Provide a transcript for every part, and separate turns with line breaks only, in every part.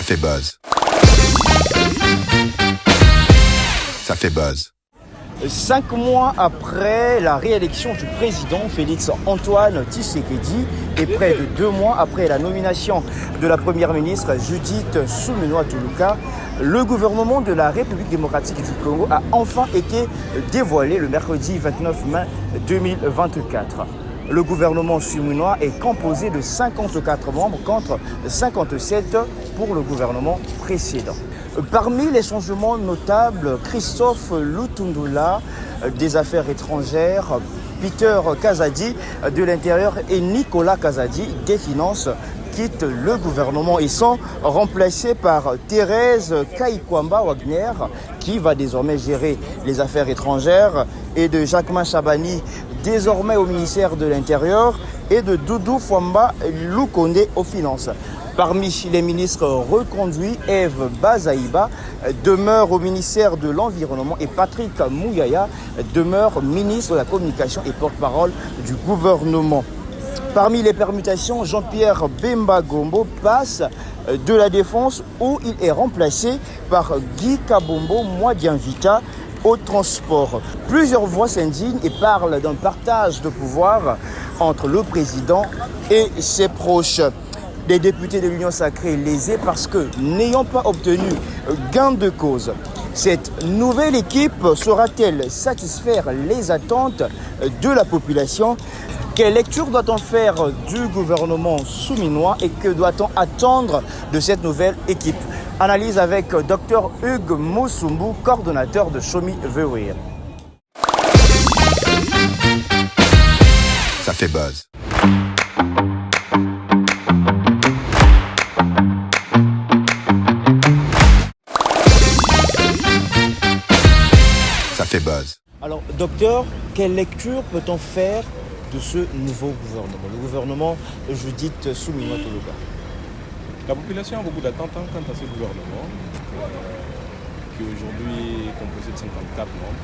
fait buzz. Ça fait buzz.
5 mois après la réélection du président Félix Antoine Tshisekedi et près de 2 mois après la nomination de la première ministre Judith Suminwa-Tuluka, le gouvernement de la République démocratique du Congo a enfin été dévoilé le mercredi 29 mai 2024. Le gouvernement suminwa est composé de 54 membres contre 57 pour le gouvernement précédent. Parmi les changements notables, Christophe Lutundula des Affaires étrangères, Peter Kazadi de l'Intérieur et Nicolas Kazadi des Finances quittent le gouvernement et sont remplacés par Thérèse Kaikwamba Wagner qui va désormais gérer les affaires étrangères et de Jacquemin Chabani désormais au ministère de l'Intérieur et de Doudou Fwamba Lukonde aux Finances. Parmi les ministres reconduits, Eve Bazaïba demeure au ministère de l'Environnement et Patrick Mouyaya demeure ministre de la Communication et porte-parole du gouvernement. Parmi les permutations, Jean-Pierre Bemba Gombo passe de la Défense où il est remplacé par Guy Kabombo Mwadianvita au transport. Plusieurs voix s'indignent et parlent d'un partage de pouvoir entre le président et ses proches. Des députés de l'Union sacrée lésés parce que, n'ayant pas obtenu gain de cause, cette nouvelle équipe saura-t-elle satisfaire les attentes de la population? Quelle lecture doit-on faire du gouvernement souminois et que doit-on attendre de cette nouvelle équipe? Analyse avec Dr Hugues Moussumbu, coordonnateur de Show Me The Way.
Ça fait buzz. Ça fait buzz.
Alors, docteur, quelle lecture peut-on faire de ce nouveau gouvernement, le gouvernement Judith Suminwa-Tuluka?
La population a beaucoup d'attentes quant à ce gouvernement, qui aujourd'hui est composé de 54 membres,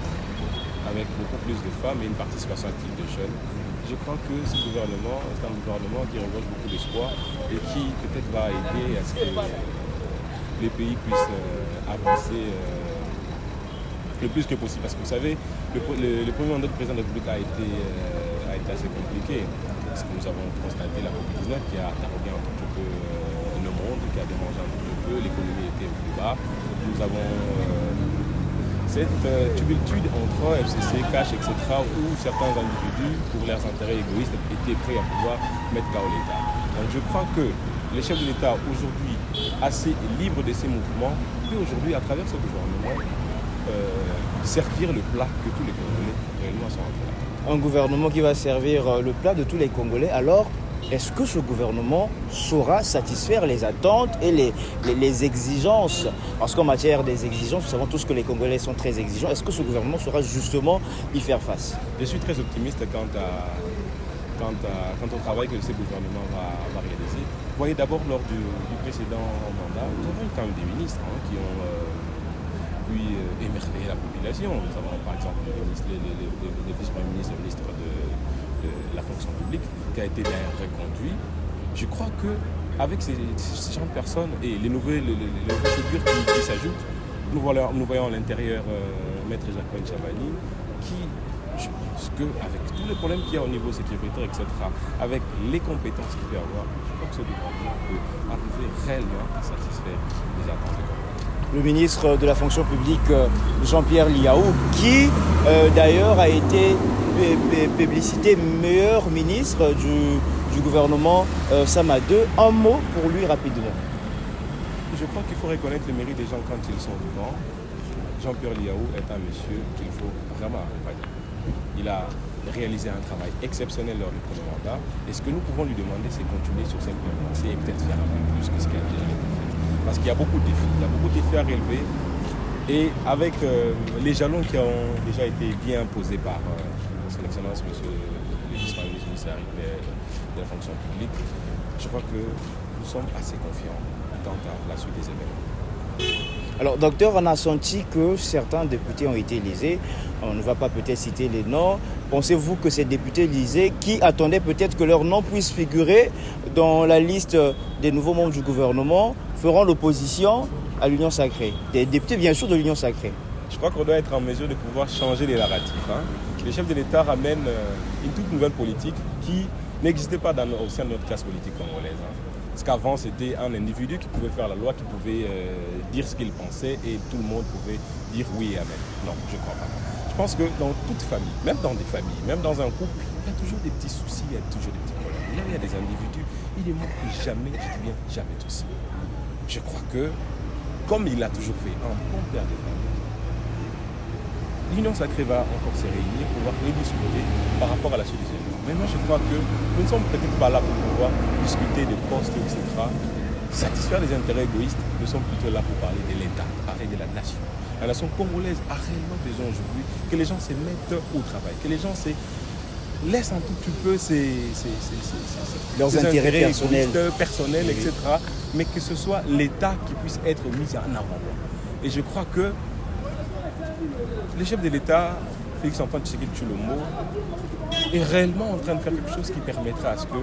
avec beaucoup plus de femmes et une participation active de jeunes. Je crois que ce gouvernement est un gouvernement qui regorge beaucoup d'espoir et qui peut-être va aider à ce que les pays puissent avancer le plus que possible. Parce que vous savez, le premier mandat du président de la République a été assez compliqué. Parce que nous avons constaté la COVID-19 qui a interrogé un tout peu le monde, qui a dérangé un tout peu, l'économie était au plus bas. Nous avons cette tumultude entre FCC, cash, etc., où certains individus, pour leurs intérêts égoïstes, étaient prêts à pouvoir mettre KO l'État. Donc je crois que les chefs de l'État, aujourd'hui, assez libres de ces mouvements, peuvent aujourd'hui, à travers ce gouvernement, servir le plat que tous les Congolais réellement sont en train.
Un gouvernement qui va servir le plat de tous les Congolais. Alors, est-ce que ce gouvernement saura satisfaire les attentes et les exigences? Parce qu'en matière des exigences, nous savons tous que les Congolais sont très exigeants. Est-ce que ce gouvernement saura justement y faire face?
Je suis très optimiste quant au travail que ce gouvernement va réaliser. Vous voyez, d'abord, lors du précédent mandat, nous avons quand même des ministres qui ont émerveiller la population. Nous avons par exemple le vice-premier ministre, le ministre de la fonction publique, qui a été d'ailleurs reconduit. Je crois qu'avec ces gens de personnes et les nouvelles figures qui s'ajoutent, nous voyons à l'intérieur Maître Jacquemin Chabani, qui, je pense qu'avec tous les problèmes qu'il y a au niveau sécuritaire, etc., avec les compétences qu'il peut avoir, je crois que ce gouvernement peut arriver réellement à satisfaire les attentes des Congolais.
Le ministre de la fonction publique, Jean-Pierre Liaou, qui d'ailleurs a été publicité meilleur ministre du gouvernement Sama 2. Un mot pour lui rapidement.
Je crois qu'il faut reconnaître le mérite des gens quand ils sont vivants. Jean-Pierre Liaou est un monsieur qu'il faut vraiment accompagner. Il a réalisé un travail exceptionnel lors du premier mandat. Et ce que nous pouvons lui demander, c'est continuer sur cette même lancée et peut-être faire un peu plus que ce qu'il a déjà fait. Parce qu'il y a beaucoup de défis, à relever. Et avec les jalons qui ont déjà été bien posés par son Excellence, monsieur le vice-premier ministre de la fonction publique, je crois que nous sommes assez confiants quant à la suite des événements.
Alors, docteur, on a senti que certains députés ont été lésés. On ne va pas peut-être citer les noms. Pensez-vous que ces députés lésés, qui attendaient peut-être que leur nom puisse figurer dans la liste des nouveaux membres du gouvernement, feront l'opposition à l'Union sacrée? Des députés, bien sûr, de l'Union sacrée.
Je crois qu'on doit être en mesure de pouvoir changer les narratifs. Les chefs de l'État ramènent une toute nouvelle politique qui n'existait pas au sein de notre classe politique congolaise. Parce qu'avant, c'était un individu qui pouvait faire la loi, qui pouvait dire ce qu'il pensait et tout le monde pouvait dire oui et amen. Non, je ne crois pas. Je pense que dans toute famille, même dans des familles, même dans un couple, il y a toujours des petits soucis, il y a toujours des petits problèmes. Là, il y a des individus, il est mort que jamais, je dis bien jamais de soucis. Je crois que, comme il a toujours fait, un bon père de famille, l'Union sacrée va encore se réunir pour pouvoir rediscuter par rapport à la solution. Maintenant, je crois que nous ne sommes peut-être pas là pour pouvoir discuter de postes, etc. Satisfaire les intérêts égoïstes, nous sommes plutôt là pour parler de l'État, parler de la nation. La nation congolaise a réellement besoin aujourd'hui que les gens se mettent au travail, que les gens laissent un tout petit peu
leurs intérêts
personnels, etc. Mais que ce soit l'État qui puisse être mis en avant. Et je crois que le chef de l'État, Félix-Antoine Tshisekedi Tshilombo, est réellement en train de faire quelque chose qui permettra à ce que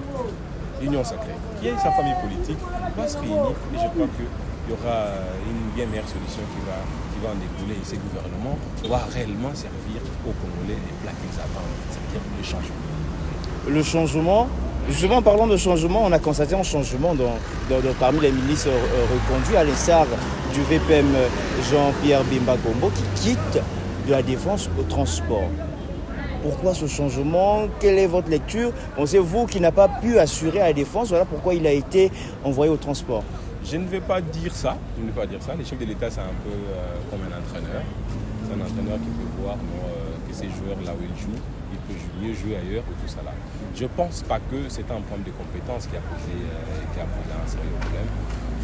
l'Union sacrée, qui est sa famille politique, va se réunir. Et je crois qu'il y aura une bien meilleure solution qui va en découler. Et ces gouvernements doivent réellement servir aux Congolais les plats qu'ils attendent, c'est-à-dire le changement.
Le changement, justement en parlant de changement, on a constaté un changement parmi les ministres reconduits, à l'instar du VPM Jean-Pierre Bemba Gombo qui quitte de la défense au transport. Pourquoi ce changement? Quelle est votre lecture? Pensez-vous qu'il n'a pas pu assurer à la défense? Voilà pourquoi il a été envoyé au transport.
Je ne vais pas dire ça. Les chefs de l'État, c'est un peu comme un entraîneur. C'est un entraîneur qui peut voir que ses joueurs, là où ils jouent, il peut mieux jouer ailleurs ou tout ça là. Je ne pense pas que c'est un problème de compétence qui a posé un sérieux problème.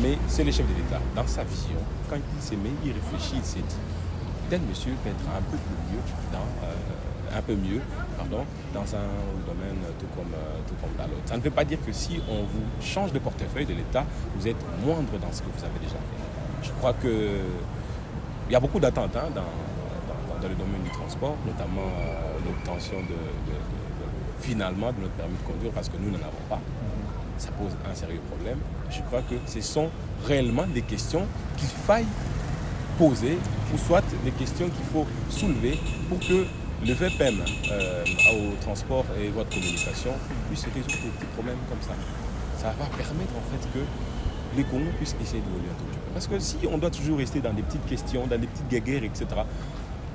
Mais c'est le chef de l'État. Dans sa vision, quand il s'est mis, il réfléchit, il s'est dit, tel monsieur peut être un peu mieux dans un domaine tout comme dans l'autre. Ça ne veut pas dire que si on vous change de portefeuille de l'État, vous êtes moindre dans ce que vous avez déjà fait. Je crois qu'il y a beaucoup d'attentes dans le domaine du transport, notamment l'obtention finalement de notre permis de conduire parce que nous n'en avons pas. Ça pose un sérieux problème. Je crois que ce sont réellement des questions qu'il faille poser ou soit des questions qu'il faut soulever pour que le VPM au transport et votre communication puisse résoudre des petits problèmes comme ça. Ça va permettre en fait que les Congos puissent essayer d'évoluer un tout petit peu. Parce que si on doit toujours rester dans des petites questions, dans des petites guéguerres, etc.,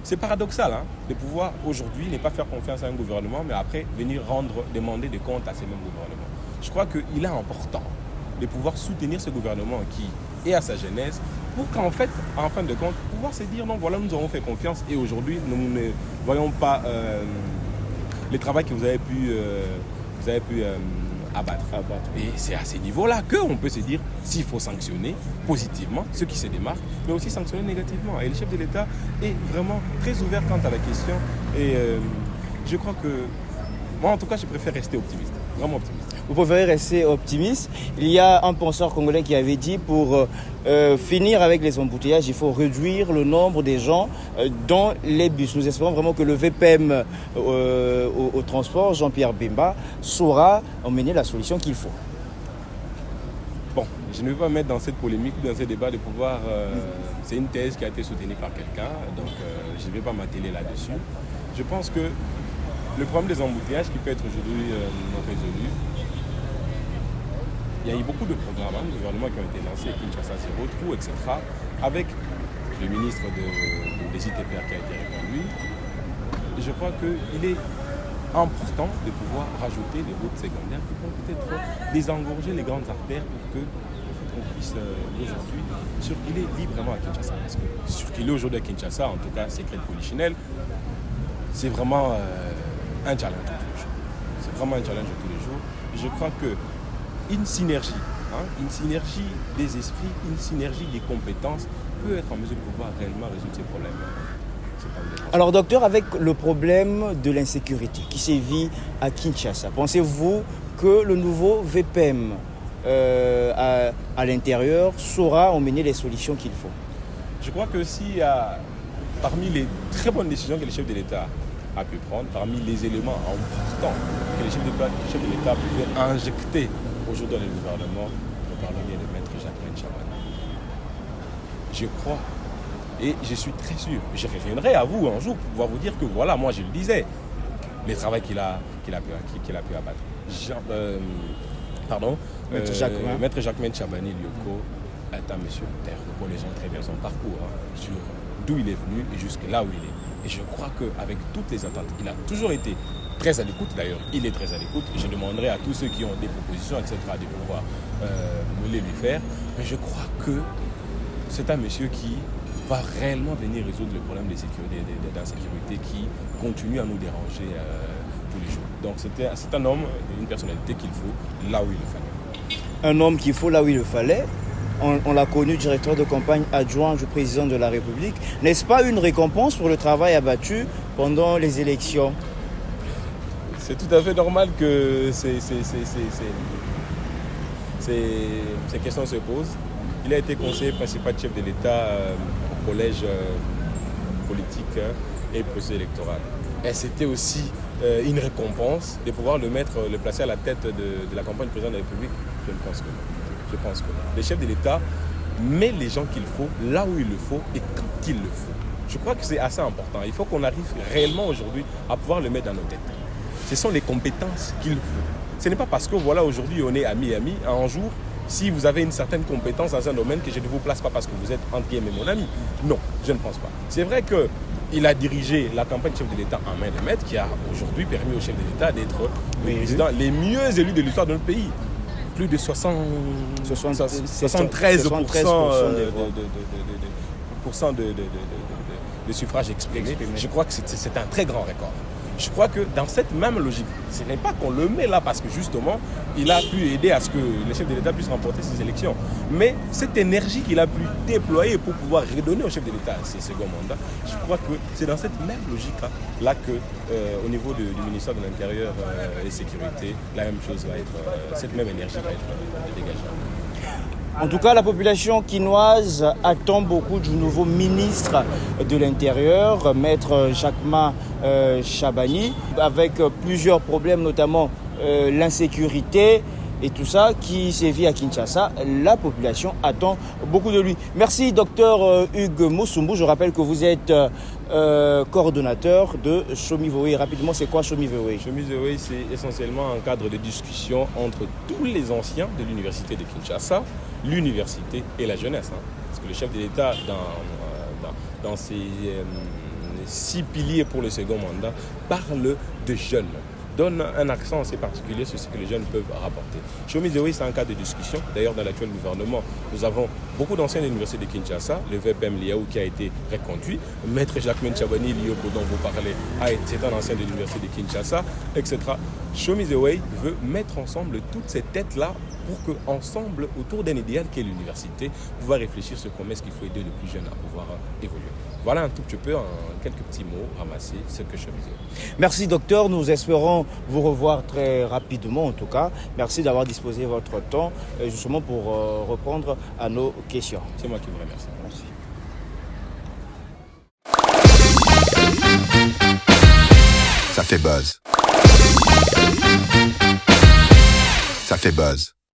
c'est paradoxal de pouvoir aujourd'hui ne pas faire confiance à un gouvernement, mais après venir demander des comptes à ces mêmes gouvernements. Je crois qu'il est important de pouvoir soutenir ce gouvernement qui est à sa genèse pour qu'en fait, en fin de compte, pouvoir se dire non, voilà, nous avons fait confiance et aujourd'hui, nous ne voyons pas le travail que vous avez pu abattre. Et c'est à ces niveaux-là qu'on peut se dire s'il faut sanctionner positivement ceux qui se démarquent, mais aussi sanctionner négativement. Et le chef de l'État est vraiment très ouvert quant à la question. Et je crois que, moi en tout cas, je préfère rester optimiste, vraiment optimiste.
Vous préférez rester optimiste. Il y a un penseur congolais qui avait dit pour finir avec les embouteillages, il faut réduire le nombre des gens dans les bus. Nous espérons vraiment que le VPM au transport, Jean-Pierre Bemba, saura emmener la solution qu'il faut.
Bon, je ne vais pas mettre dans cette polémique, dans ce débat de pouvoir... c'est une thèse qui a été soutenue par quelqu'un, donc je ne vais pas m'atteler là-dessus. Je pense que le problème des embouteillages qui peut être aujourd'hui résolu, il y a eu beaucoup de programmes de gouvernement qui ont été lancés, Kinshasa Zéro Trou, etc., avec le ministre des ITPR qui a été répondu. Et je crois qu'il est important de pouvoir rajouter des routes secondaires qui vont peut-être désengorger les grandes artères pour que on puisse aujourd'hui circuler librement à Kinshasa. Parce que circuler aujourd'hui à Kinshasa, en tout cas secret polichinelle, c'est vraiment un challenge de tous les jours. C'est vraiment un challenge de tous les jours. Et je crois que une synergie des esprits, une synergie des compétences peut être en mesure de pouvoir réellement résoudre ces problèmes.
Alors docteur, avec le problème de l'insécurité qui sévit à Kinshasa, pensez-vous que le nouveau VPM à l'intérieur saura emmener les solutions qu'il faut?
Je crois que parmi les très bonnes décisions que le chef de l'État a pu prendre, parmi les éléments importants que le chef de l'État pouvait injecter aujourd'hui dans le gouvernement, nous parlons bien de Maître Jacquemain Chabani. Je crois, et je suis très sûr, je reviendrai à vous un jour pour pouvoir vous dire que voilà, moi je le disais, le travail qu'il a pu abattre. Maître Jacquemain Chabani Lioko est un monsieur terre. Nous connaissons très bien son parcours, sur d'où il est venu et jusque là où il est. Et je crois qu'avec toutes les attentes, il a toujours été très à l'écoute. D'ailleurs, il est très à l'écoute. Je demanderai à tous ceux qui ont des propositions, etc., de pouvoir me les lui faire. Mais je crois que c'est un monsieur qui va réellement venir résoudre le problème d'insécurité qui continue à nous déranger tous les jours. Donc c'est un homme, une personnalité qu'il faut là où il le fallait.
Un homme qu'il faut là où il le fallait. On l'a connu directeur de campagne adjoint du président de la République. N'est-ce pas une récompense pour le travail abattu pendant les élections?
C'est tout à fait normal que ces questions se posent. Il a été conseiller principal chef de l'État au collège politique et procès électoral. Et c'était aussi une récompense de pouvoir le placer à la tête de la campagne du président de la République. Je pense que non. Je pense que le chef de l'État met les gens qu'il faut là où il le faut et quand il le faut. Je crois que c'est assez important. Il faut qu'on arrive réellement aujourd'hui à pouvoir le mettre dans nos têtes. Ce sont les compétences qu'il faut. Ce n'est pas parce que voilà aujourd'hui on est amis, un jour, si vous avez une certaine compétence dans un domaine que je ne vous place pas parce que vous êtes entre guillemets mon ami. Non, je ne pense pas. C'est vrai qu'il a dirigé la campagne chef de l'État en main de maître qui a aujourd'hui permis au chef de l'État d'être le président les mieux élus de l'histoire de notre pays. Plus de 73% de suffrages exprimés. Je crois que c'est un très grand record. Je crois que dans cette même logique, ce n'est pas qu'on le met là parce que justement, il a pu aider à ce que le chef de l'État puisse remporter ces élections. Mais cette énergie qu'il a pu déployer pour pouvoir redonner au chef de l'État ses seconds mandats, je crois que c'est dans cette même logique-là que, au niveau du ministère de l'Intérieur et Sécurité, la même chose va être, cette même énergie va être dégagée.
En tout cas, la population quinoise attend beaucoup du nouveau ministre de l'Intérieur, Maître Jacquemain Chabani, avec plusieurs problèmes, notamment l'insécurité et tout ça qui sévit à Kinshasa. La population attend beaucoup de lui. Merci, docteur Hugues Moussoumbou. Je rappelle que vous êtes coordonnateur de Chomivoé. Rapidement, c'est quoi Chomivoé?
Chomivoé, c'est essentiellement un cadre de discussion entre tous les anciens de l'université de Kinshasa, l'université et la jeunesse. Parce que le chef de l'État, dans ses 6 piliers pour le second mandat, parle de jeunes, donne un accent assez particulier sur ce que les jeunes peuvent rapporter. Chomizoé, c'est un cas de discussion. D'ailleurs, dans l'actuel gouvernement, nous avons beaucoup d'anciens de l'université de Kinshasa, le VPM Liaou qui a été reconduit, Maître Jacquemain Chabani Lioko dont vous parlez, c'est un ancien de l'université de Kinshasa, etc. Chomizoé veut mettre ensemble toutes ces têtes-là pour qu'ensemble, autour d'un idéal qu'est l'université, pouvoir réfléchir sur comment est-ce qu'il faut aider les plus jeunes à pouvoir évoluer. Voilà un tout petit peu, quelques petits mots ramassés, ce que je disais.
Merci docteur, nous espérons vous revoir très rapidement en tout cas. Merci d'avoir disposé votre temps justement pour répondre à nos questions.
C'est moi qui vous remercie.
Ça fait buzz. Ça fait buzz.